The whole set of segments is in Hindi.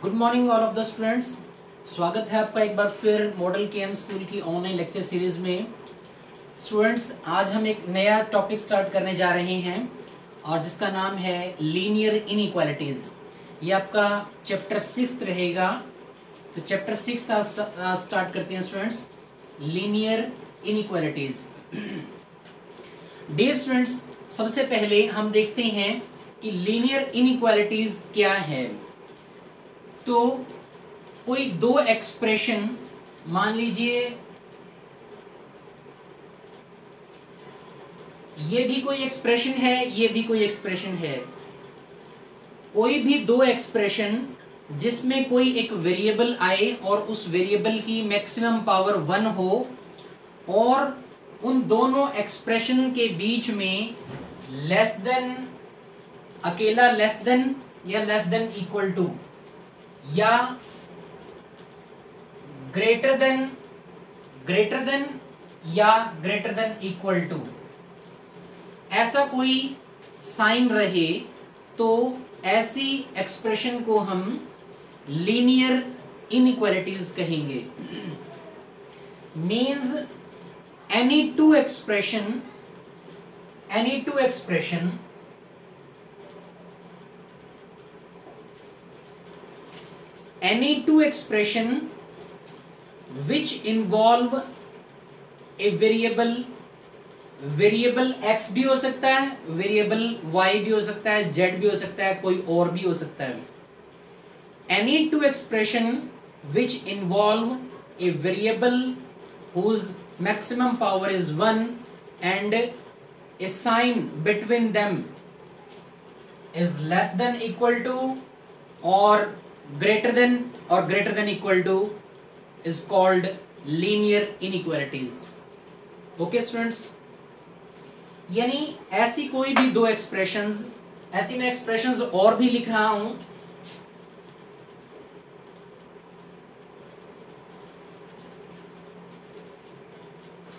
Good morning all of the students. स्वागत है आपका एक बार फिर मॉडल केएम स्कूल की ऑनलाइन लेक्चर सीरीज में। स्टूडेंट्स, आज हम एक नया टॉपिक स्टार्ट करने जा रहे हैं और जिसका नाम है लीनियर इनइक्वालिटीज। ये आपका चैप्टर 6 रहेगा। तो चैप्टर 6 स्टार्ट करते हैं students, linear inequalities. Dear students, सबसे पहले हम देखते हैं कि लीनियर इनइक्वालिटीज क्या है। तो कोई दो एक्सप्रेशन, मान लीजिए ये भी कोई एक्सप्रेशन है, ये भी कोई एक्सप्रेशन है। कोई भी दो एक्सप्रेशन जिसमें कोई एक वेरिएबल आए और उस वेरिएबल की मैक्सिमम पावर 1 हो और उन दोनों एक्सप्रेशन के बीच में लेस देन, अकेला लेस देन या लेस देन इक्वल टू या ग्रेटर देन या ग्रेटर देन इक्वल टू, ऐसा कोई साइन रहे तो ऐसी एक्सप्रेशन को हम लीनियर इनइक्वालिटीज कहेंगे। Means any two expression which involve a variable x भी हो सकता है, वेरिएबल y भी हो सकता है, z भी हो सकता है, कोई और भी हो सकता है। Any two expression which involve a variable whose maximum power is 1 and a sign between them is less than equal to or greater than equal to is called linear inequalities. Okay students, यानी ऐसी कोई भी दो एक्सप्रेशंस, ऐसी मैं एक्सप्रेशंस और भी लिख रहा हूं।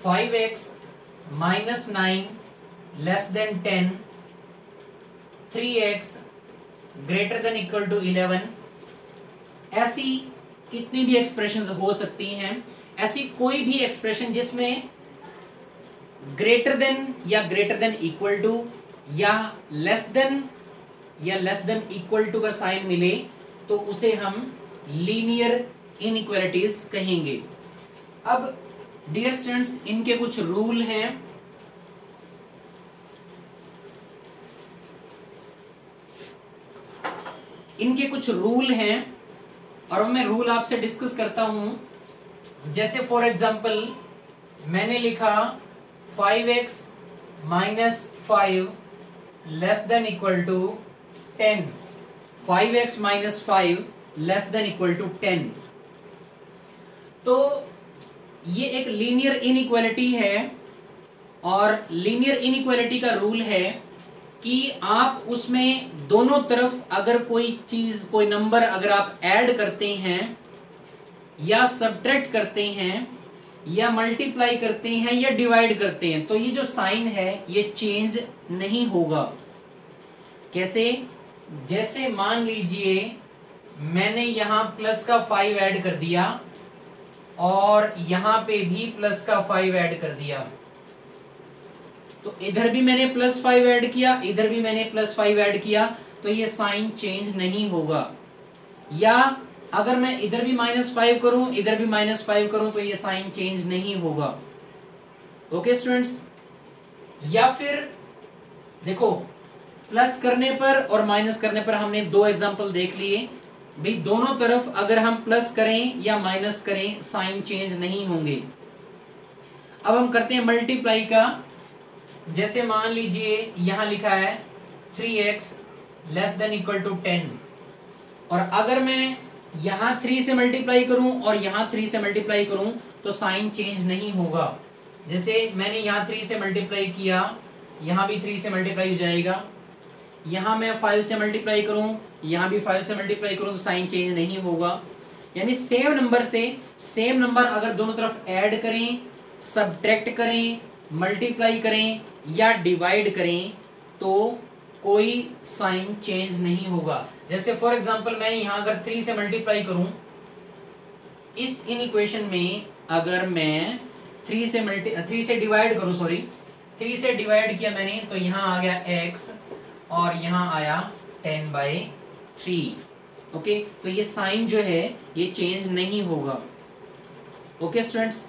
Five x minus 9 less than 10, 3x greater than equal to 11। ऐसी कितनी भी एक्सप्रेशंस हो सकती हैं। ऐसी कोई भी एक्सप्रेशन जिसमें ग्रेटर देन या ग्रेटर देन इक्वल टू या लेस देन इक्वल टू का साइन मिले तो उसे हम लीनियर इनइक्वालिटीज कहेंगे। अब डियर स्टूडेंट्स, इनके कुछ रूल हैं। और मैं रूल आपसे डिस्कस करता हूं। जैसे फॉर एग्जांपल मैंने लिखा 5x minus 5 less than equal to 10, 5x minus 5 less than equal to 10। तो ये एक लीनियर इनइक्वालिटी है और लीनियर इनइक्वालिटी का रूल है कि आप उसमें दोनों तरफ अगर कोई चीज, कोई नंबर अगर आप ऐड करते हैं या सब्ट्रैक्ट करते हैं या मल्टीप्लाई करते हैं या डिवाइड करते हैं तो ये जो साइन है ये चेंज नहीं होगा। कैसे? जैसे मान लीजिए मैंने यहां प्लस का 5 ऐड कर दिया और यहां पे भी प्लस का 5 ऐड कर दिया, तो इधर भी मैंने प्लस 5 ऐड किया, इधर भी मैंने प्लस 5 ऐड किया, तो ये साइन चेंज नहीं होगा। या अगर मैं इधर भी -5 करूं, इधर भी -5 करूं तो ये साइन चेंज नहीं होगा। ओके स्टूडेंट्स, या फिर देखो प्लस करने पर और माइनस करने पर हमने दो एग्जांपल देख लिए। भाई दोनों तरफ अगर हम प्लस करें या माइनस करें साइन चेंज नहीं होंगे। अब हम करते हैं मल्टीप्लाई का। जैसे मान लीजिए यहां लिखा है 3x less than equal to 10 और अगर मैं यहां 3 से मल्टीप्लाई करूं और यहां 3 से मल्टीप्लाई करूं तो साइन चेंज नहीं होगा। जैसे मैंने यहां 3 से मल्टीप्लाई किया, यहां भी 3 से मल्टीप्लाई हो जाएगा। यहां मैं 5 से मल्टीप्लाई करूं, यहां भी 5 से मल्टीप्लाई करूं तो साइन चेंज नहीं होगा। यानी सेम नंबर अगर दोनों तरफ ऐड करें, सब्ट्रैक्ट करें, मल्टीप्लाई करें या डिवाइड करें तो कोई साइन चेंज नहीं होगा। जैसे फॉर एग्जांपल मैं यहां अगर 3 से मल्टीप्लाई करूं, इस इन इक्वेशन में अगर मैं 3 से डिवाइड करूं, 3 से डिवाइड किया मैंने, तो यहां आ गया x और यहां आया 10/3। ओके, तो ये साइन जो है ये चेंज नहीं होगा। ओके स्टूडेंट्स,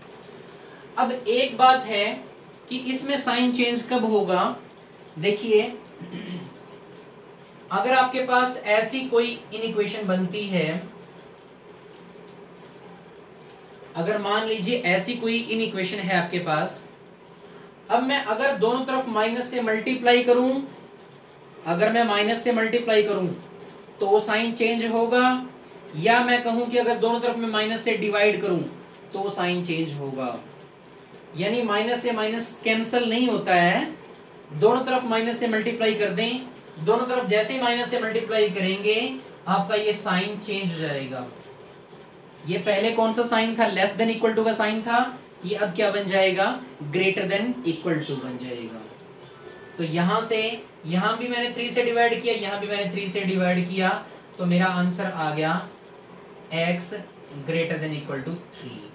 अब एक बात है कि इसमें साइन चेंज कब होगा। देखिए, अगर आपके पास ऐसी कोई इनइक्वेशन बनती है, अगर मान लीजिए ऐसी कोई इनइक्वेशन है आपके पास, अब मैं अगर दोनों तरफ माइनस से मल्टीप्लाई करूं, अगर मैं माइनस से मल्टीप्लाई करूं तो साइन चेंज होगा, या मैं कहूं कि अगर दोनों तरफ मैं माइनस से डिवाइड करूं तो साइन चेंज होगा। यानी माइनस से माइनस कैंसिल नहीं होता है, दोनों तरफ माइनस से मल्टीप्लाई कर दें, दोनों तरफ जैसे ही माइनस से मल्टीप्लाई करेंगे आपका ये साइन चेंज हो जाएगा। ये पहले कौन सा साइन था, लेस देन इक्वल टू का साइन था, ये अब क्या बन जाएगा, ग्रेटर देन इक्वल टू बन जाएगा। तो यहां से यहां भी मैंने 3 से डिवाइड किया, यहां भी मैंने 3 से डिवाइड किया, तो मेरा आंसर आ गया x greater than equal to 3।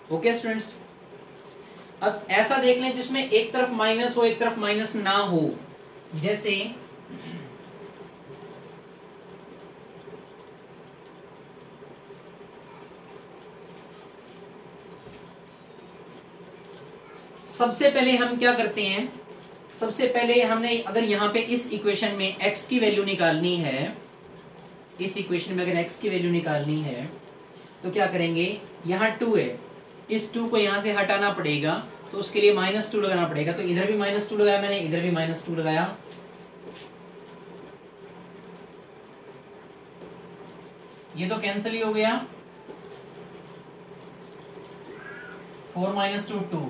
Okay students, अब ऐसा देख लें जिसमें एक तरफ माइनस हो एक तरफ माइनस ना हो। जैसे सबसे पहले हम क्या करते हैं, सबसे पहले हमने अगर यहां पे इस इक्वेशन में x की वैल्यू निकालनी है, इस इक्वेशन में अगर x की वैल्यू निकालनी है तो क्या करेंगे, यहां 2 है, इस 2 को यहां से हटाना पड़ेगा, तो उसके लिए -2 लगाना पड़ेगा। तो इधर भी -2 लगाया मैंने, इधर भी -2 लगाया, ये तो कैंसिल ही हो गया, 4 - 2 2।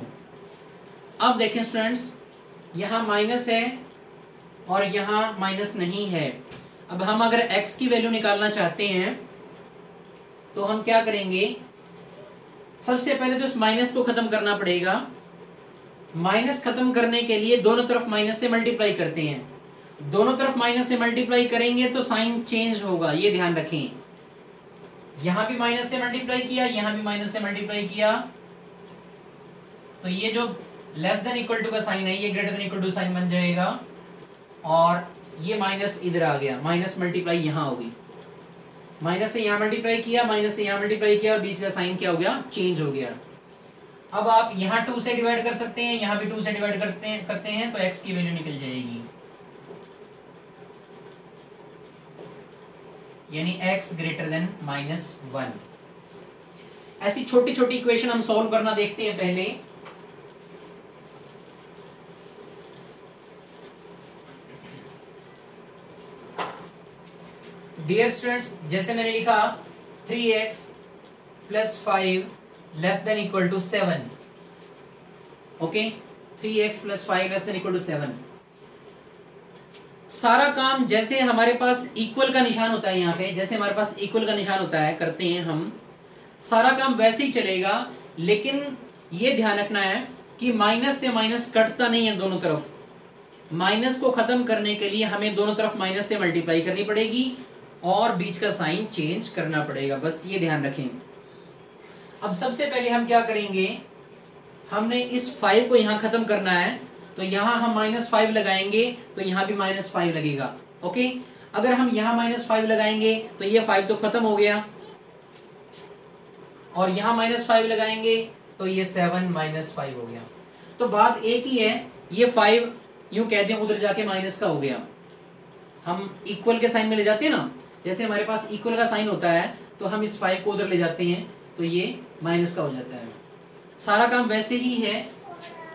अब देखें स्टूडेंट्स, यहां माइनस है और यहां माइनस नहीं है। अब हम अगर x की वैल्यू निकालना चाहते हैं तो हम क्या करेंगे, सबसे पहले तो इस माइनस को खत्म करना पड़ेगा। माइनस खत्म करने के लिए दोनों तरफ माइनस से मल्टीप्लाई करते हैं, दोनों तरफ माइनस से मल्टीप्लाई करेंगे तो साइन चेंज होगा, ये ध्यान रखें। यहां भी माइनस से मल्टीप्लाई किया, यहां भी माइनस से मल्टीप्लाई किया, तो ये जो लेस देन इक्वल टू का साइन है ये greater than equal to sign बन जाएगा, और ये माइनस इधर आ गया, माइनस मल्टीप्लाई यहां होगी, माइनस से यहां मल्टीप्लाई किया, माइनस से यहां मल्टीप्लाई किया, बीच का साइन क्या हो गया, चेंज हो गया। अब आप यहां 2 से डिवाइड कर सकते हैं, यहां भी 2 से डिवाइड करते हैं तो x की वैल्यू निकल जाएगी, यानी x ग्रेटर देन -1। ऐसी छोटी छोटी इक्वेशन हम सॉल्व करना देखते हैं पहले। डियर स्टूडेंट्स, जैसे मैंने लिखा 3x + 5 less than equal to 7। Okay, 3x + 5 less than equal to 7। सारा काम जैसे हमारे पास इक्वल का निशान होता है, यहाँ पे जैसे हमारे पास इक्वल का निशान होता है, करते हैं हम, सारा काम वैसे ही चलेगा, लेकिन ये ध्यान रखना है कि माइनस से माइनस कटता नहीं है दोनों तरफ। माइनस को खत्म करने के लिए हमें दोनों तरफ माइनस से मल्टीप्लाई करनी पड़ेगी और बीच का साइन चेंज करना पड़ेगा, बस ये ध्यान रखें। अब सबसे पहले हम क्या करेंगे, हमने इस 5 को यहां खत्म करना है, तो यहां हम -5 लगाएंगे तो यहां भी -5 लगेगा। ओके, अगर हम यहां -5 लगाएंगे तो ये 5 तो खत्म हो गया, और यहां -5 लगाएंगे तो ये 7 -5 हो गया। तो बात एक ही है, ये 5 यूं कहते हैं उधर जाके माइनस का हो गया, हम इक्वल के साइन में ले जाते हैं ना, जैसे हमारे पास इक्वल का साइन होता है तो हम इस 5 को उधर ले जाते हैं तो ये माइनस का हो जाता है। सारा काम वैसे ही है,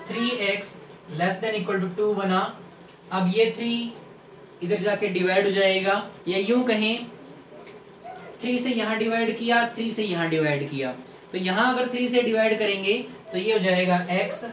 3x less than equal to 2 बना, अब ये 3 इधर जाके डिवाइड हो जाएगा, या यूं कहें 3 से यहां डिवाइड किया, 3 से यहां डिवाइड किया, तो यहां अगर 3 से डिवाइड करेंगे तो ये हो जाएगा x,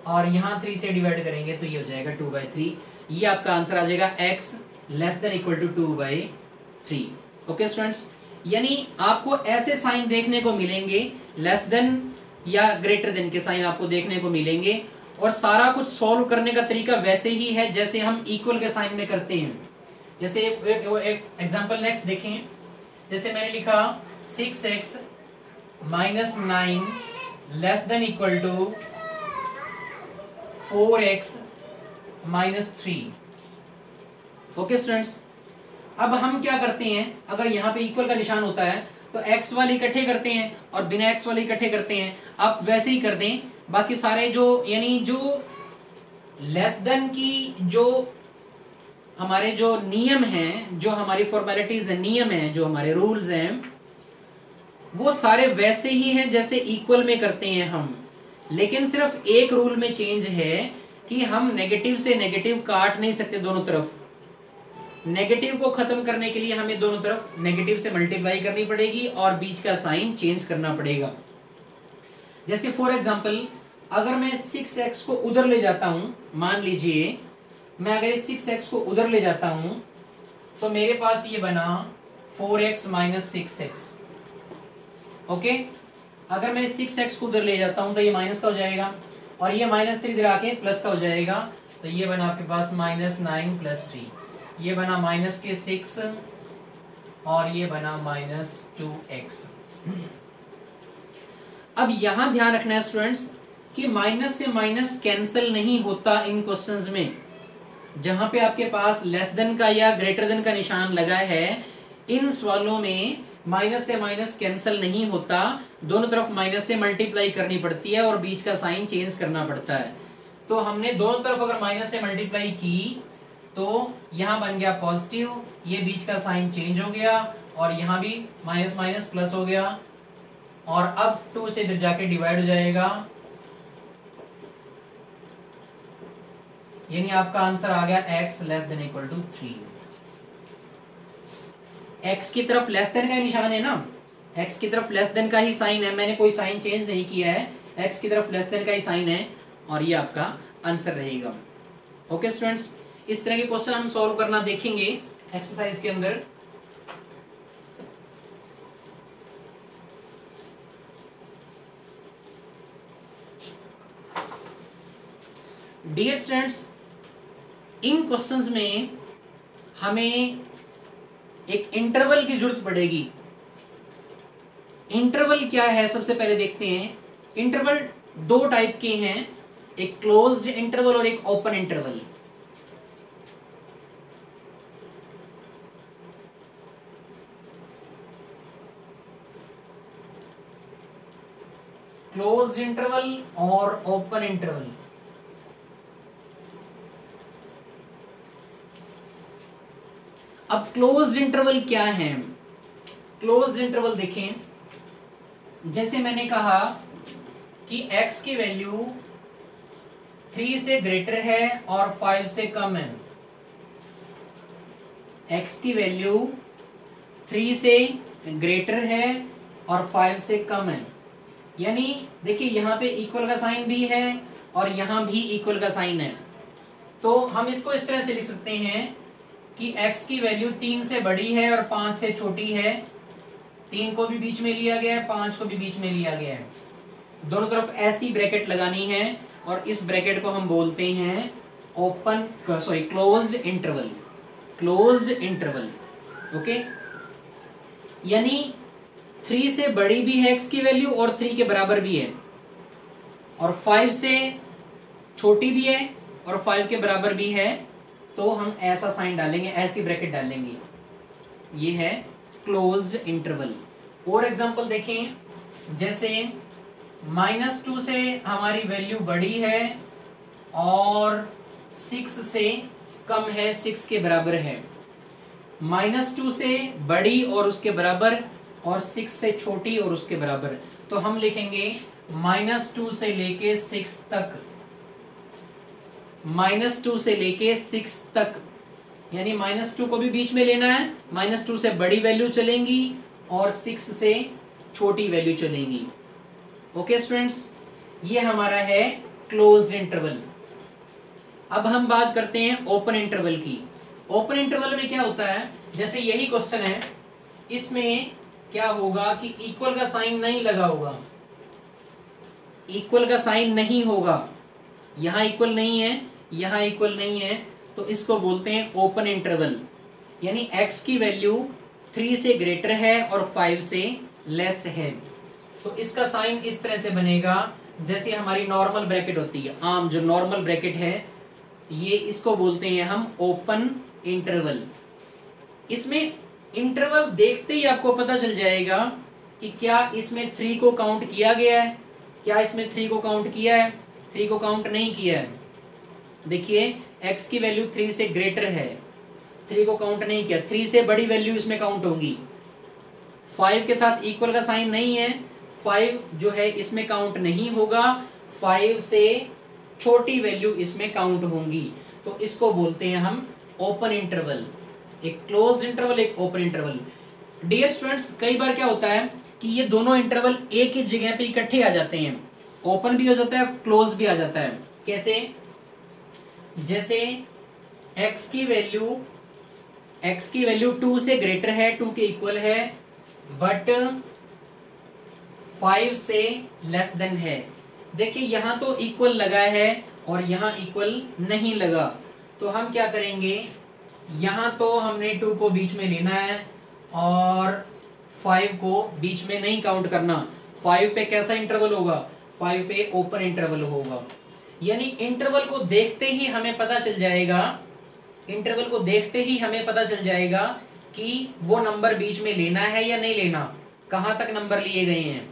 और यहां 3 से डिवाइड करेंगे तो ये हो जाएगा 2/3। ये आपका आंसर आ जाएगा x less than equal to 2/3। Okay students, यानी आपको ऐसे साइन देखने को मिलेंगे, लेस देन या ग्रेटर देन के साइन आपको देखने को मिलेंगे, और सारा कुछ सॉल्व करने का तरीका वैसे ही है जैसे हम इक्वल के साइन में करते हैं। जैसे एक एग्जांपल नेक्स्ट देखें। जैसे मैंने लिखा 6x minus 9 less than equal to 4x minus 3। Okay students, अब हम क्या करते हैं, अगर यहाँ पे इक्वल का निशान होता है तो x वाले इकट्ठे करते हैं और बिना x वाले इकट्ठे करते हैं। अब वैसे ही कर दें बाकी सारे जो यानी जो लेस देन की जो हमारे जो नियम हैं, जो हमारी फॉर्मेलिटीज है, नियम हैं, जो हमारे रूल्स हैं, वो सारे वैसे ही हैं जैसे इक्वल में करते हैं हम। लेकिन सिर्फ एक रूल में चेंज है कि हम नेगेटिव से नेगेटिव काट नहीं सकते दोनों तरफ। नेगेटिव को खत्म करने के लिए हमें दोनों तरफ नेगेटिव से मल्टीप्लाई करनी पड़ेगी और बीच का साइन चेंज करना पड़ेगा। जैसे फॉर एग्जांपल अगर मैं 6x को उधर ले जाता हूं, मान लीजिए मैं अगर 6x को उधर ले जाता हूं तो मेरे पास ये बना 4x माइनस 6x। ओके, अगर मैं 6x को उधर ले जाता हूं तो ये माइनस का हो जाएगा और ये -3 इधर आके प्लस का हो जाएगा। तो ये बना आपके पास -9 + 3, ये बना -6 और ये बना -2x। अब यहां ध्यान रखना है स्टूडेंट्स कि माइनस से माइनस कैंसिल नहीं होता इन क्वेश्चंस में। जहां पे आपके पास लेस देन का या ग्रेटर देन का निशान लगा है, इन सवालों में माइनस से माइनस कैंसिल नहीं होता, दोनों तरफ माइनस से मल्टीप्लाई करनी पड़ती है और बीच का साइन चेंज करना पड़ता है। तो हमने दोनों तरफ अगर माइनस से मल्टीप्लाई की तो यहां बन गया पॉजिटिव, ये बीच का साइन चेंज हो गया और यहां भी माइनस माइनस प्लस हो गया और अब 2 से इधर जाके डिवाइड हो जाएगा, यानी आपका आंसर आ गया x less than equal to 3। x की तरफ लेस देन का निशान है ना, x की तरफ लेस देन का ही साइन है, मैंने कोई साइन चेंज नहीं किया है, x की तरफ लेस देन का ही साइन है और ये आपका आंसर रहेगा। ओके स्टूडेंट्स, इस तरह के क्वेश्चन हम सॉल्व करना देखेंगे एक्सरसाइज के अंदर। डियर स्टूडेंट्स, इन क्वेश्चंस में हमें एक इंटरवल की जरूरत पड़ेगी। इंटरवल क्या है सबसे पहले देखते हैं। इंटरवल 2 टाइप के हैं, एक क्लोज्ड इंटरवल और एक ओपन इंटरवल। क्लोज्ड इंटरवल और ओपन इंटरवल। अब क्लोज्ड इंटरवल क्या है? क्लोज्ड इंटरवल देखें, जैसे मैंने कहा कि x की वैल्यू 3 से ग्रेटर है और 5 से कम है। x की वैल्यू 3 से ग्रेटर है और 5 से कम है, यानी देखिए यहां पे इक्वल का साइन भी है और यहां भी इक्वल का साइन है। तो हम इसको इस तरह से लिख सकते हैं कि x की वैल्यू 3 से बड़ी है और 5 से छोटी है। 3 को भी बीच में लिया गया है, 5 को भी बीच में लिया गया है। दोनों तरफ ऐसी ब्रैकेट लगानी है और इस ब्रैकेट को हम बोलते हैं closed interval. Closed interval, okay, यानी 3 से बड़ी भी है x की वैल्यू और 3 के बराबर भी है और 5 से छोटी भी है और 5 के बराबर भी है। तो हम ऐसा साइन डालेंगे, ऐसी ब्रैकेट डालेंगे, ये है क्लोज्ड इंटरवल। और एग्जांपल देखें, जैसे -2 से हमारी वैल्यू बड़ी है और 6 से कम है, 6 के बराबर है। -2 से बड़ी और उसके बराबर और 6 से छोटी और उसके बराबर, तो हम लिखेंगे -2 से लेके 6 तक, -2 से लेके 6 तक, यानी -2 को भी बीच में लेना है, -2 से बड़ी वैल्यू चलेंगी और 6 से छोटी वैल्यू चलेंगी। ओके स्टूडेंट्स, ये हमारा है क्लोज्ड इंटरवल। अब हम बात करते हैं ओपन इंटरवल की। ओपन इंटरवल में क्या होता है, जैसे यही क्वेश्चन है, इसमें क्या होगा कि इक्वल का साइन नहीं लगा होगा, इक्वल का साइन नहीं होगा, यहाँ इक्वल नहीं है, यहाँ इक्वल नहीं है, तो इसको बोलते हैं ओपन इंटरवल। यानी x की वैल्यू 3 से ग्रेटर है और 5 से लेस है। तो इसका साइन इस तरह से बनेगा जैसे हमारी नॉर्मल ब्रैकेट होती है, आम जो नॉर्मल ब्रैकेट है, ये इसको बोलते हैं हम ओपन इंटरवल। इसमें इंटरवल देखते ही आपको पता चल जाएगा कि क्या इसमें 3 को काउंट किया गया है, क्या इसमें 3 को काउंट किया है, 3 को काउंट नहीं किया है। देखिए x की वैल्यू 3 से ग्रेटर है, 3 को काउंट नहीं किया, 3 से बड़ी वैल्यू इसमें काउंट होगी। 5 के साथ इक्वल का साइन नहीं है, 5 जो है इसमें काउंट नहीं होगा, 5 से छोटी वैल्यू इसमें काउंट होंगी। तो इसको बोलते हैं हम ओपन इंटरवल, एक क्लोज इंटरवल, एक ओपन इंटरवल। डियर स्टूडेंट्स, कई बार क्या होता है कि ये दोनों इंटरवल एक ही जगह पे इकट्ठे आ जाते हैं, ओपन भी हो जाता है, क्लोज भी आ जाता है। कैसे? जैसे x की वैल्यू 2 से ग्रेटर है, 2 के इक्वल है, बट 5 से लेस देन है। देखिए यहाँ तो इक्वल लगा है और यहाँ इक्वल नहीं लगा, तो हम क्या करेंगे, यहाँ तो हमने 2 को बीच में लेना है और 5 को बीच में नहीं काउंट करना। 5 पे कैसा इंटरवल होगा? 5 पे ओपन इंटरवल होगा। यानी इंटरवल को देखते ही हमें पता चल जाएगा, इंटरवल को देखते ही हमें पता चल जाएगा कि वो नंबर बीच में लेना है या नहीं लेना, कहाँ तक नंबर लिए गए हैं।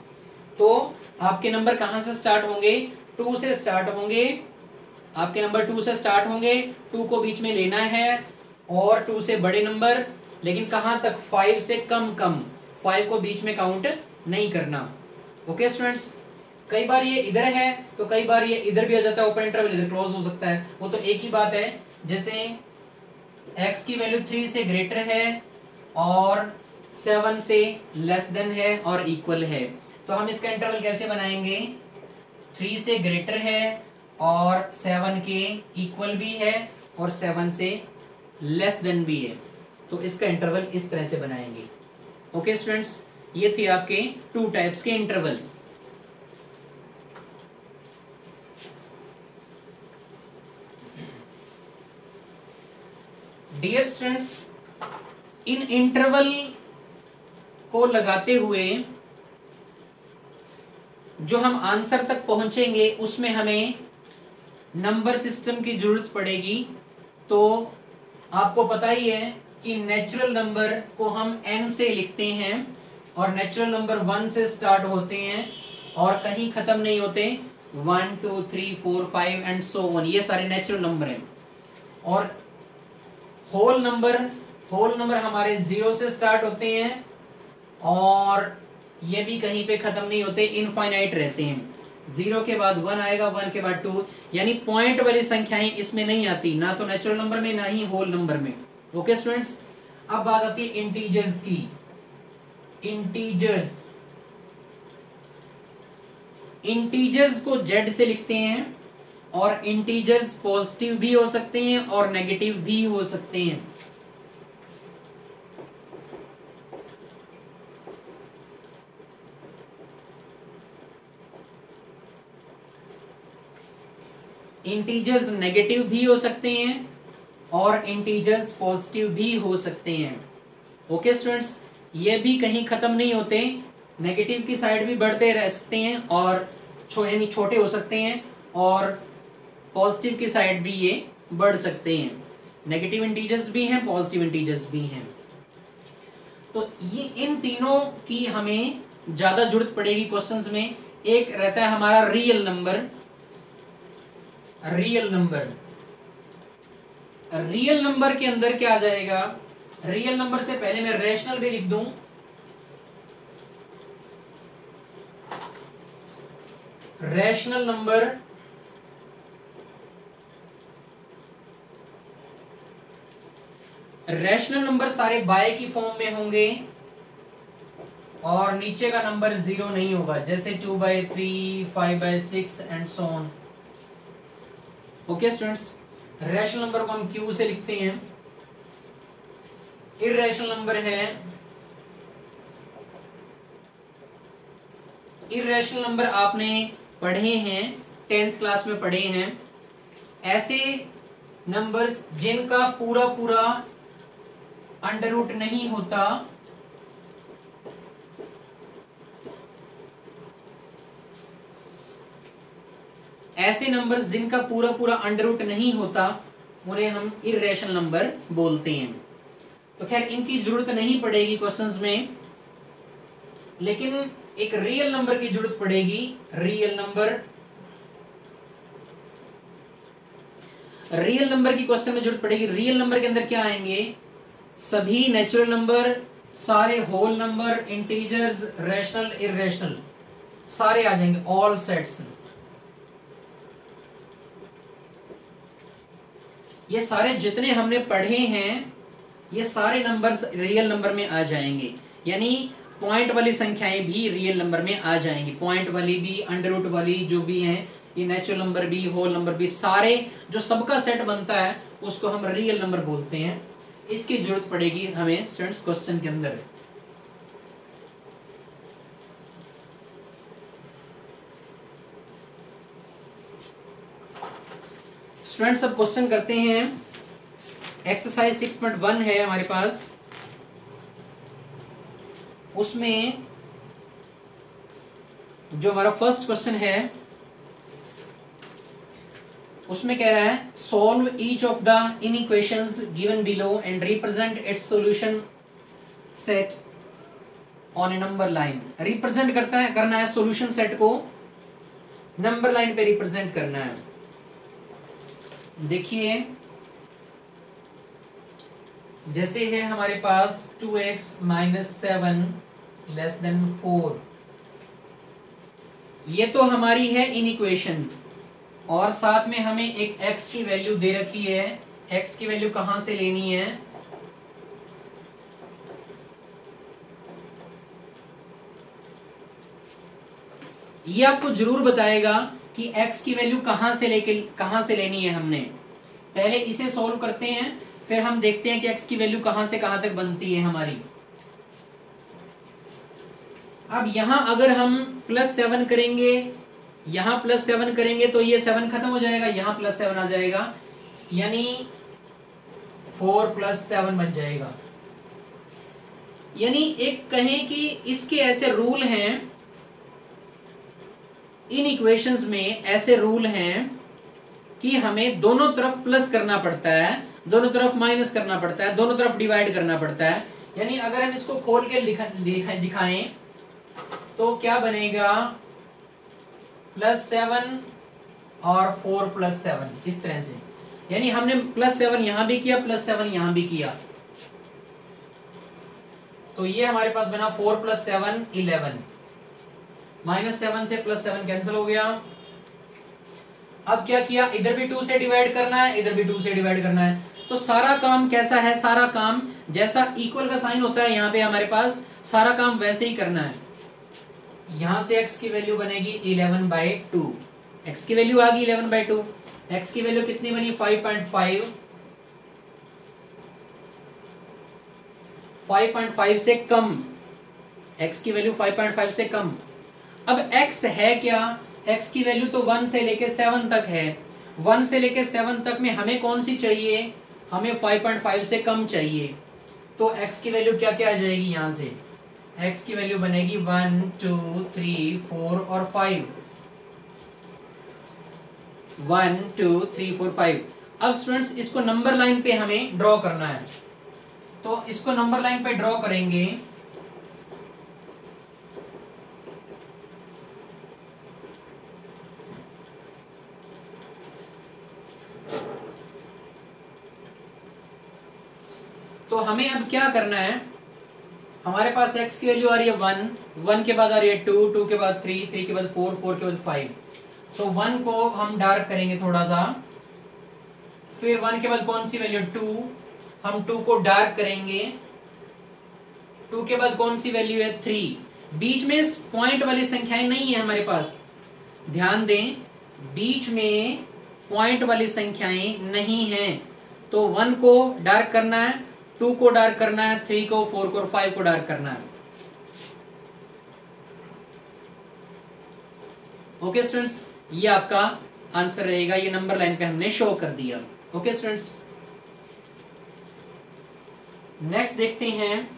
तो आपके नंबर कहाँ से स्टार्ट होंगे? 2 से स्टार्ट होंगे, आपके नंबर 2 से स्टार्ट होंगे, 2 को बीच में लेना है और 2 से बड़े नंबर, लेकिन कहाँ तक? 5 से कम, 5 को बीच में काउंट नहीं करना। ओके स्टूडेंट्स, कई बार ये इधर है तो कई बार ये इधर भी आ जाता है, ओपन इंटरवल इधर क्लोज हो सकता है, वो तो एक ही बात है। जैसे x की वैल्यू 3 से ग्रेटर है और 7 से लेस देन है और इक्वल है, तो हम इसका इंटरवल कैसे बनाएंगे? 3 से ग्रेटर है और 7 के इक्वल भी है और 7 से लेस देन भी है, तो इसका इंटरवल इस तरह से बनाएंगे। ओके स्टूडेंट्स, ये थे आपके 2 टाइप्स के इंटरवल। डियर स्टूडेंट्स, इन इंटरवल को लगाते हुए जो हम आंसर तक पहुंचेंगे उसमें हमें नंबर सिस्टम की जरूरत पड़ेगी। तो आपको पता ही है कि नेचुरल नंबर को हम n से लिखते हैं और नेचुरल नंबर 1 से स्टार्ट होते हैं और कहीं खत्म नहीं होते, 1 2 3 4 5 एंड सो ऑन, ये सारे नेचुरल नंबर हैं। और होल नंबर हमारे 0 से स्टार्ट होते हैं और ये भी कहीं पे खत्म नहीं होते, इनफाइनाइट रहते हैं। 0 के बाद 1 आएगा, 1 के बाद 2, यानी पॉइंट वाली संख्याएं इसमें नहीं आती, ना तो नेचुरल नंबर में ना ही होल नंबर में। ओके स्टूडेंट्स, अब बात आती है इंटीजर्स की। इंटीजर्स को z से लिखते हैं और इंटीजर्स पॉजिटिव भी हो सकते हैं और नेगेटिव भी हो सकते हैं। इंटीजर्स नेगेटिव भी हो सकते हैं और इंटीजर्स पॉजिटिव भी हो सकते हैं। ओके स्टूडेंट्स, ये भी कहीं खत्म नहीं होते, नेगेटिव की साइड भी बढ़ते रह सकते हैं और यानी छोटे हो सकते हैं और पॉजिटिव की साइड भी ये बढ़ सकते हैं। नेगेटिव इंटीजर्स भी हैं, पॉजिटिव इंटीजर्स भी हैं। तो ये इन तीनों की हमें ज्यादा जरूरत पड़ेगी क्वेश्चंस में। एक रहता है हमारा रियल नंबर। रियल नंबर के अंदर क्या आ जाएगा? रियल नंबर से पहले मैं रैशनल भी लिख दूं। रैशनल नंबर सारे बाय की फॉर्म में होंगे और नीचे का नंबर 0 नहीं होगा, जैसे 2/3, 5/6 and so on. Okay students, rational number को हम Q से लिखते हैं। इर्रेशनल नंबर है, इर्रेशनल नंबर आपने पढ़े हैं, 10th क्लास में पढ़े हैं। ऐसे नंबर्स जिनका पूरा पूरा अंडर रूट नहीं होता, ऐसे नंबर्स जिनका पूरा पूरा अंडर रूट नहीं होता उन्हें हम इर्रेशनल नंबर बोलते हैं। तो खैर इनकी जरूरत नहीं पड़ेगी क्वेश्चंस में, लेकिन एक रियल नंबर की जरूरत पड़ेगी। रियल नंबर की क्वेश्चन में जरूरत पड़ेगी। रियल नंबर के अंदर क्या आएंगे? सभी नेचुरल नंबर, सारे whole number, integers, rational, irrational, सारे आ जाएंगे, ऑल सेट्स। ये सारे जितने हमने पढ़े हैं ये सारे नंबर्स रियल नंबर में आ जाएंगे, यानी पॉइंट वाली संख्याएं भी रियल नंबर में आ जाएंगी। पॉइंट वाली भी, अंडर रूट वाली जो भी हैं, ये नेचुरल नंबर भी, होल नंबर भी, सारे जो सबका सेट बनता है उसको हम रियल नंबर बोलते हैं। इसकी जरूरत पड़ेगी हमें स्टूडेंट्स क्वेश्चन के अंदर। स्टूडेंट्स अब क्वेश्चन करते हैं। एक्सरसाइज 6.1 है हमारे पास, उसमें जो हमारा फर्स्ट क्वेश्चन है उसमें कह रहा है solve each of the inequations given below and represent its solution set on a number line. Represent करना है सॉल्यूशन सेट को नंबर लाइन पे रिप्रेजेंट करना है। देखिए जैसे है हमारे पास 2x - 7 < 4, ये तो हमारी है इनइक्वेशन, और साथ में हमें एक x की वैल्यू दे रखी है। x की वैल्यू कहां से लेनी है? ये आपको जरूर बताएगा कि x की वैल्यू कहां से लेनी है। हमने पहले इसे सॉल्व करते हैं, फिर हम देखते हैं कि x की वैल्यू कहां से कहां तक बनती है हमारी। अब यहां अगर हम +7 करेंगे, यहां +7 करेंगे तो ये 7 खत्म हो जाएगा, यहां +7 आ जाएगा, यानी 4 + 7 बन जाएगा। यानी एक कहें कि इसके ऐसे रूल हैं, इन इक्वेशंस में ऐसे रूल हैं कि हमें दोनों तरफ प्लस करना पड़ता है, दोनों तरफ माइनस करना पड़ता है, दोनों तरफ डिवाइड करना पड़ता है। यानी अगर हम इसको खोल के दिखाएं तो क्या बनेगा? +7 और 4 + 7, इस तरह से। यानी हमने +7 यहां भी किया, +7 यहां भी किया, तो ये हमारे पास बना 4 + 7 11, -7 से +7 कैंसिल हो गया। अब क्या किया? इधर भी 2 से डिवाइड करना है, इधर भी 2 से डिवाइड करना है। तो सारा काम कैसा है? सारा काम जैसा इक्वल का साइन होता है यहाँ पे हमारे पास, सारा काम वैसे ही करना है। यहां से x की वैल्यू बनेगी 11/2, x की वैल्यू आ गई 11/2। x की वैल्यू कितनी बनी? 5.5, 5.5 से कम, x की वैल्यू 5.5 से कम। अब x है क्या? x की वैल्यू तो 1 से लेके 7 तक है। 1 से लेके 7 तक में हमें कौन सी चाहिए? हमें 5.5 से कम चाहिए। तो x की वैल्यू क्या क्या आ जाएगी? यहां से x की वैल्यू बनेगी 1 2 3 4 और 5, 1 2 3 4 5। अब स्टूडेंट्स इसको नंबर लाइन पे हमें ड्रॉ करना है, तो इसको नंबर लाइन पे ड्रॉ करेंगे। तो हमें अब क्या करना है? हमारे पास x की वैल्यू आ रही है 1, 1 के बाद आ रही है 2, 2 के बाद 3, 3 के बाद 4, 4 के बाद 5। तो 1 को हम डार्क करेंगे थोड़ा सा, फिर 1 के बाद कौन सी वैल्यू? 2, हम 2 को डार्क करेंगे। 2 के बाद कौन सी वैल्यू है? 3। बीच में पॉइंट वाली संख्याएं नहीं है हमारे पास, ध्यान दें, बीच में पॉइंट वाली संख्याएं नहीं है। तो 1 को डार्क करना है, 2 को डार्क करना है, 3 को, 4 को और 5 को डार्क करना है। ओके स्टूडेंट्स, ये आपका आंसर रहेगा। ये नंबर लाइन पे हमने शो कर दिया। ओके स्टूडेंट्स, नेक्स्ट देखते हैं।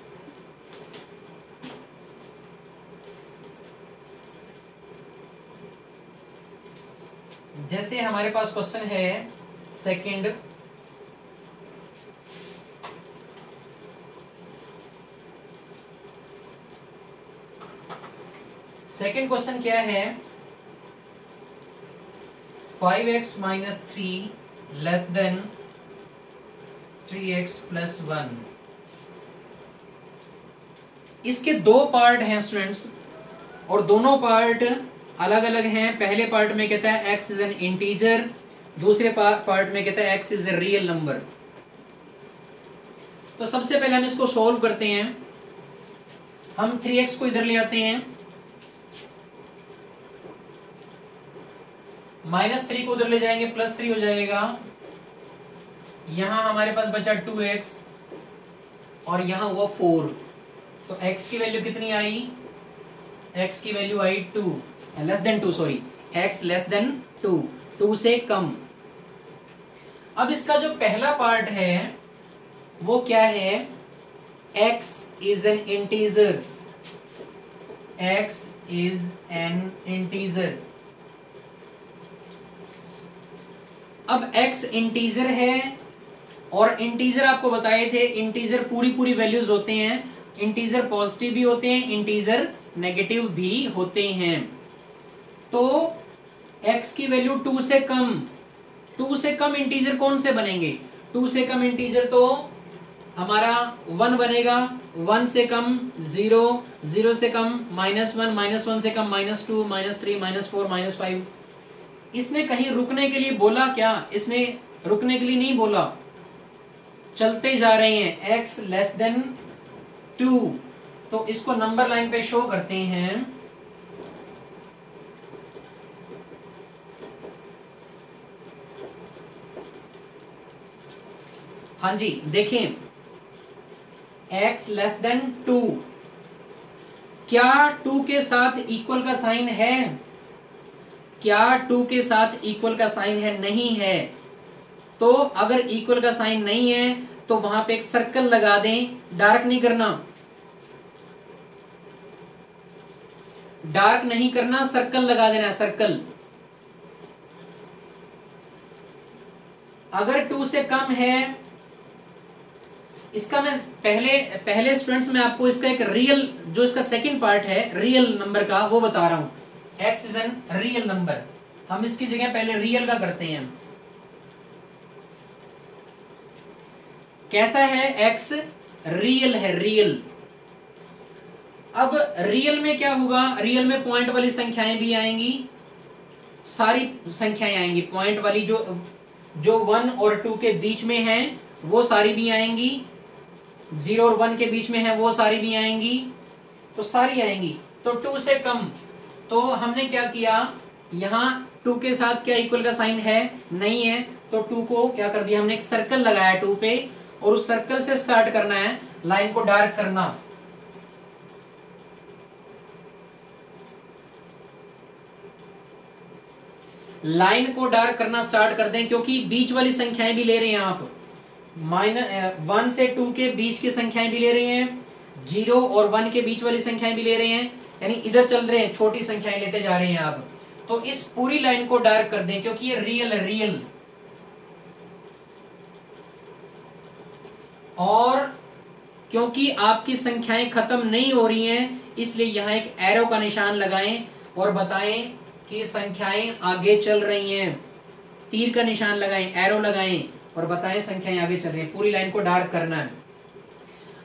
जैसे हमारे पास क्वेश्चन है सेकंड, सेकंड क्वेश्चन क्या है, 5x minus 3 less than 3x plus 1। इसके दो पार्ट हैं स्टूडेंट्स, और दोनों पार्ट अलग अलग हैं। पहले पार्ट में कहता है x इज एन इंटीजर, दूसरे पार्ट में कहता है x is a real number. तो सबसे पहले हम इसको सॉल्व करते हैं। हम 3x को इधर ले आते हैं, -3 को उधर ले जाएंगे, +3 हो जाएगा। यहां हमारे पास बचा 2x और यहां हुआ 4। तो x की वैल्यू कितनी आई, x की वैल्यू आई 2 less than 2, sorry x less then 2, 2 से कम। अब इसका जो पहला पार्ट है वो क्या है, x is an integer, x is an integer. अब x इंटीजर है, और इंटीजर आपको बताए थे इंटीजर पूरी पूरी वैल्यूज होते हैं। इंटीजर पॉजिटिव भी होते हैं, इंटीजर नेगेटिव भी होते हैं। तो x की वैल्यू 2 से कम, 2 से कम इंटीजर कौन से बनेंगे, 2 से कम इंटीजर तो हमारा 1 बनेगा, 1 से कम 0, 0 से कम -1, -1 से कम -2, -3, -4, -5। इसने कहीं रुकने के लिए बोला क्या, इसने रुकने के लिए नहीं बोला, चलते जा रहे हैं। x लेस देन 2, तो इसको नंबर लाइन पे शो करते हैं। हाँ जी, देखें x लेस देन 2, क्या 2 के साथ इक्वल का साइन है, क्या 2 के साथ इक्वल का साइन है, नहीं है। तो अगर इक्वल का साइन नहीं है तो वहां पे एक सर्कल लगा दें, डार्क नहीं करना, डार्क नहीं करना, सर्कल लगा देना, सर्कल। अगर 2 से कम है, इसका मैं पहले स्टूडेंट्स में आपको इसका एक रियल, जो इसका सेकंड पार्ट है रियल नंबर का, वो बता रहा हूं। x is an real number, हम इसकी जगह पहले रियल का करते हैं। कैसा है, x रियल है, रियल। अब रियल में क्या होगा, रियल में पॉइंट वाली संख्याएं भी आएंगी, सारी संख्याएं आएंगी। पॉइंट वाली जो 1 और 2 के बीच में हैं वो सारी भी आएंगी, 0 और 1 के बीच में है वो सारी भी आएंगी, तो सारी आएंगी। तो 2 से कम, तो हमने क्या किया, यहां 2 के साथ क्या इक्वल का साइन है, नहीं है, तो 2 को क्या कर दिया हमने, एक सर्कल लगाया 2 पे, और उस सर्कल से स्टार्ट करना है, लाइन को डार्क करना। लाइन को डार्क करना स्टार्ट कर दें, क्योंकि बीच वाली संख्याएं भी ले रहे हैं आप, -1 से 2 के बीच की संख्याएं भी ले रहे हैं, 0 और 1 के बीच वाली संख्याएं भी ले रहे हैं, यानी इधर चल रहे हैं, छोटी संख्याएं लेते जा रहे हैं आप। तो इस पूरी लाइन को डार्क कर दें, क्योंकि ये रियल है, रियल। और क्योंकि आपकी संख्याएं खत्म नहीं हो रही हैं, इसलिए यहां एक एरो का निशान लगाएं और बताएं कि संख्याएं आगे चल रही हैं। तीर का निशान लगाएं, एरो लगाएं और बताएं संख्याएं आगे चल रही हैं। पूरी लाइन को डार्क करना है।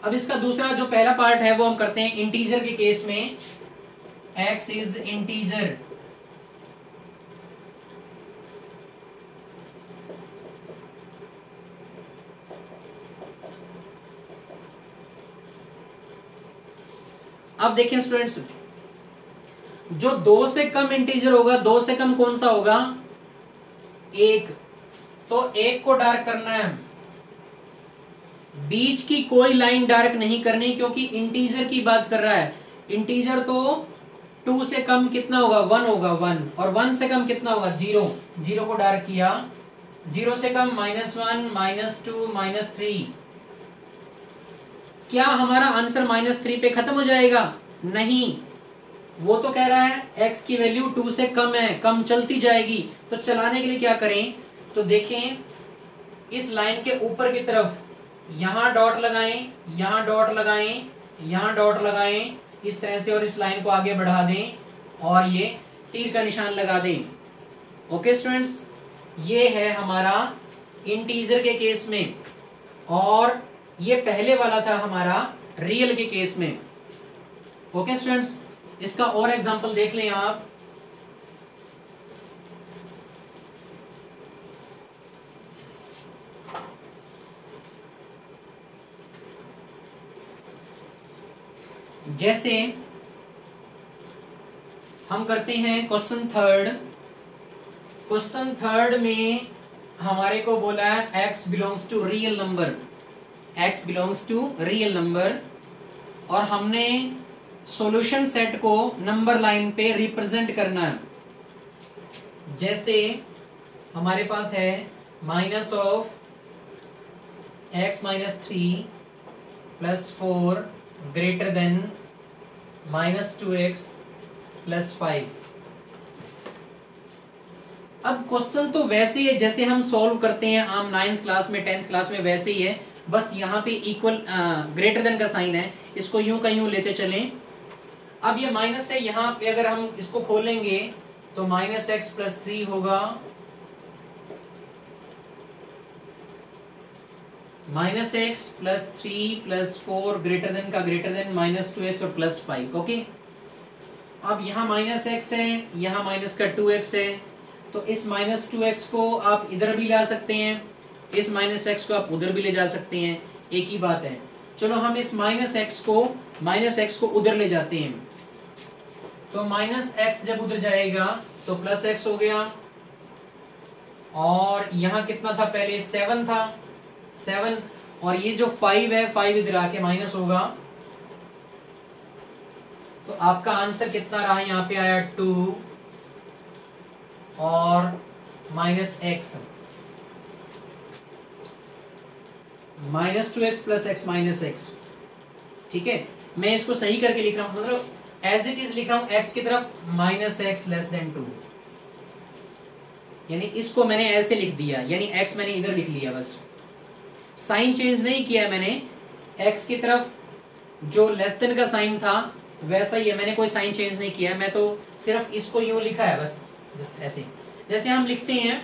अब इसका दूसरा जो पहला पार्ट है वो हम करते हैं इंटीजर के केस में। x इज इंटीजर, अब देखिए स्टूडेंट्स, जो 2 से कम इंटीजर होगा, 2 से कम कौन सा होगा, 1, तो 1 को डार्क करना है। बीच की कोई लाइन डार्क नहीं करनी, क्योंकि इंटीजर की बात कर रहा है। इंटीजर तो 2 से कम कितना होगा 1 होगा 1, और 1 से कम कितना होगा 0, 0 को डार्क किया, 0 से कम -1 -2 -3। क्या हमारा आंसर -3 पे खत्म हो जाएगा? नहीं, वो तो कह रहा है x की वैल्यू 2 से कम है, कम चलती जाएगी। तो चलाने के लिए क्या करें? तो देखें इस लाइन के ऊपर की तरफ यहां डॉट लगाएं, यहां डॉट लगाएं, यहां डॉट लगाएं इस तरह से, और इस लाइन को आगे बढ़ा दें और ये तीर का निशान लगा दें। ओके स्टूडेंट्स, ये है हमारा इंटीजर के केस में, और ये पहले वाला था हमारा रियल के केस में। ओके स्टूडेंट्स, इसका और एग्जांपल देख लें आप। जैसे हम करते हैं क्वेश्चन थर्ड। क्वेश्चन थर्ड में हमारे को बोला है x belongs to real number, x belongs to real number, और हमने सॉल्यूशन सेट को नंबर लाइन पे रिप्रेजेंट करना है। जैसे हमारे पास है minus of x -3 + 4 greater than -2x + 5। अब क्वेश्चन तो वैसे ही है जैसे हम सॉल्व करते हैं आम 9th क्लास में 10th क्लास में, वैसे ही है, बस यहाँ पे इक्वल ग्रेटर देन का साइन है, इसको यूं का यूं लेते चलें। अब ये माइनस है, यहाँ पे अगर हम इसको खोलेंगे तो -x + 3 होगा, -x + 3 + 4 ग्रेटर देन का ग्रेटर देन -2x और +5। ओके, अब यहाँ -x है, यहाँ माइनस का 2x है, तो इस -2x को आप इधर भी ला सकते हैं, इस -x को आप उधर भी ले जा सकते हैं, एक ही बात है। चलो हम इस -x को उधर ले जाते हैं, तो -x जब उधर जाएगा तो +x हो गया, और यहाँ कितना था पहले 7 था, 7, और ये जो 5 है 5 इधर आके माइनस होगा, तो आपका आंसर कितना रहा? यहाँ पे आया 2 और -x, -2x + x -x। ठीक है, मैं इसको सही करके लिख रहा हूं, मतलब एज इट इज लिख रहा हूं, x की तरफ -x < 2, यानी इसको मैंने ऐसे लिख दिया, यानी x मैंने इधर लिख लिया, बस साइन चेंज नहीं किया मैंने। x की तरफ जो < का साइन था वैसा ही है, मैंने कोई साइन चेंज नहीं किया, मैं तो सिर्फ इसको यूं लिखा है बस, जस्ट ऐसे। जैसे हम लिखते हैं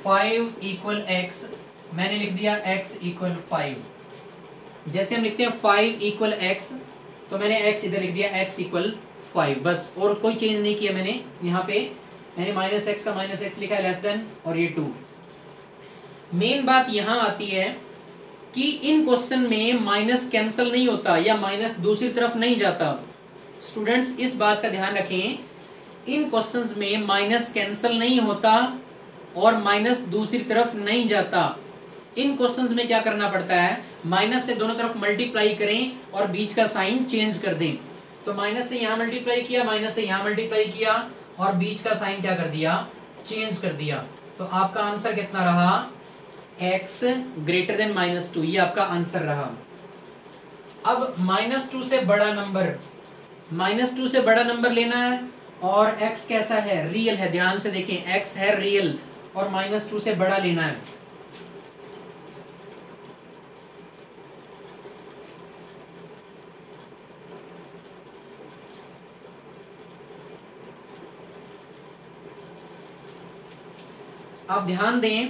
5 = x, मैंने लिख दिया x = 5। जैसे हम लिखते हैं 5 = x, तो मैंने x इधर लिख दिया x = 5, बस, और कोई चेंज नहीं किया मैंने। यहाँ पे मैंने -x का -x लिखा है <, और ये 2। मेन बात यहाँ आती है कि इन क्वेश्चन में माइनस कैंसिल नहीं होता, या माइनस दूसरी तरफ नहीं जाता। स्टूडेंट्स इस बात का ध्यान रखें, इन क्वेश्चंस में माइनस कैंसिल नहीं होता और माइनस दूसरी तरफ नहीं जाता। इन क्वेश्चंस में क्या करना पड़ता है, माइनस से दोनों तरफ मल्टीप्लाई करें और बीच का साइन चेंज कर दें। तो माइनस से यहाँ मल्टीप्लाई किया, माइनस से यहाँ मल्टीप्लाई किया, और बीच का साइन क्या कर दिया, चेंज कर दिया। तो आपका आंसर कितना रहा, x ग्रेटर देन -2, ये आपका आंसर रहा। अब -2 से बड़ा नंबर, -2 से बड़ा नंबर लेना है, और x कैसा है, रियल है, ध्यान से देखें, x है रियल, और -2 से बड़ा लेना है। आप ध्यान दें,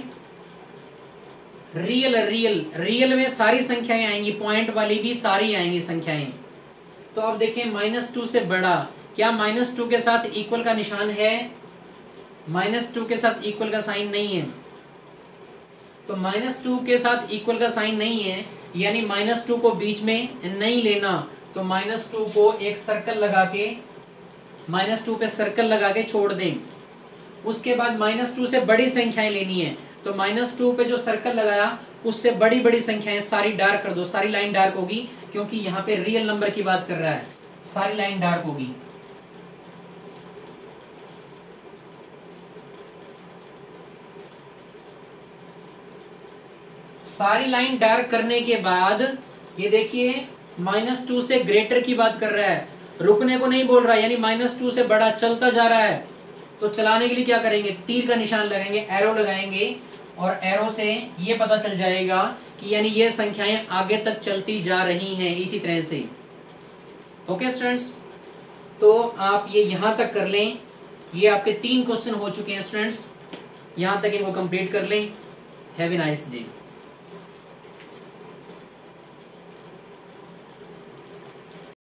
रियल में सारी संख्याएं आएंगी, पॉइंट वाली भी सारी आएंगी संख्याएं। तो अब देखें -2 से बड़ा, क्या -2 के साथ इक्वल का निशान है, -2 के साथ इक्वल का साइन नहीं है। तो -2 के साथ इक्वल का साइन नहीं है, यानी -2 को बीच में नहीं लेना। तो -2 को एक सर्कल लगा के, -2 पे सर्कल लगा के छोड़ दें। उसके बाद -2 से बड़ी संख्याएं लेनी है, तो -2 पे जो सर्कल लगाया उससे बड़ी बड़ी संख्याएं सारी डार्क कर दो, सारी लाइन डार्क होगी, क्योंकि यहाँ पे रियल नंबर की बात कर रहा है, सारी लाइन डार्क होगी। सारी लाइन डार्क करने के बाद ये देखिए -2 से ग्रेटर की बात कर रहा है, रुकने को नहीं बोल रहा है, यानी -2 से बड़ा चलता जा रहा है। तो चलाने के लिए क्या करेंगे, तीर का निशान लगाएंगे, एरो लगाएंगे, और एरो से ये पता चल जाएगा कि यानी ये संख्याएं आगे तक चलती जा रही हैं इसी तरह से। ओके स्टूडेंट्स, तो आप ये यहां तक कर लें। ये आपके 3 क्वेश्चन हो चुके हैं स्टूडेंट्स, यहां तक इनको कंप्लीट कर लें। Have a nice day.